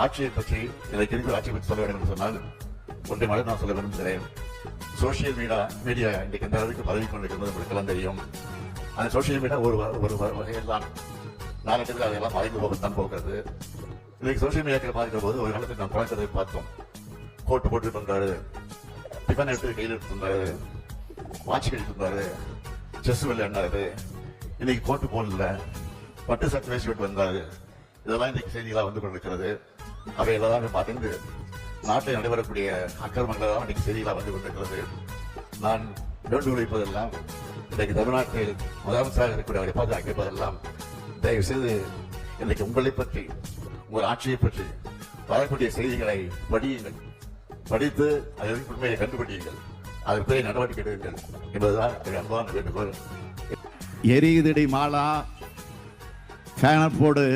ஆட்சியை பற்றி எனக்கு இருக்கிற ஆட்சியை பற்றி சொல்ல வேண்டும் என்று சொன்னால் ஒன்றை மட்டும் நான் சொல்ல விரும்புகிறேன். சோசியல் மீடியா இன்றைக்கு எந்த அளவுக்கு பரவி கொண்டிருக்கிறது உங்களுக்கெல்லாம் தெரியும். அந்த சோசியல் மீடியா ஒரு வகையில் தான் நாளத்தில் அதெல்லாம் மறைந்து போகத்தான் போகிறது. இன்னைக்கு சோசியல் மீடியாக்களை பார்க்கிற போது ஒரு காலத்தில் நான் பழக்கத்தை பார்த்தோம். கோட்டு போட்டு வந்தாரு, டிஃபன் எடுத்து கையில் எடுத்து வந்தாரு, வாட்ச் கழித்து வந்தாரு, செஸ் விளையாண்டாரு. இன்னைக்கு கோட்டு போடல, பட்டு சட்டை வேஷ்டி வந்தாரு. இதெல்லாம் இன்னைக்கு செய்திகளாக வந்து கொண்டிருக்கிறது. அவையெல்லாம் பார்த்து நாட்டில் நடைபெறக்கூடிய அக்கிரமங்கள் எல்லாம் இன்னைக்கு செய்திகளாக வந்து கொண்டிருக்கிறது. நான் வேண்டு உழைப்பதெல்லாம் இன்றைக்கு தமிழ்நாட்டில் முதலமைச்சராக இருக்கக்கூடிய பாதுகாப்பதெல்லாம் தயவு செய்து இன்றைக்கு உங்களை பற்றி, உங்கள் ஆட்சியை பற்றி வரக்கூடிய செய்திகளை படியுங்கள், படித்து அதில் உண்மையை கண்டுபிடியுங்கள், அதற்கு பிறகு நடவடிக்கை எடுங்கள் என்பதுதான் அன்பான வேண்டுகோள். எரியுதடி மாலா, ஃபேனை போடு.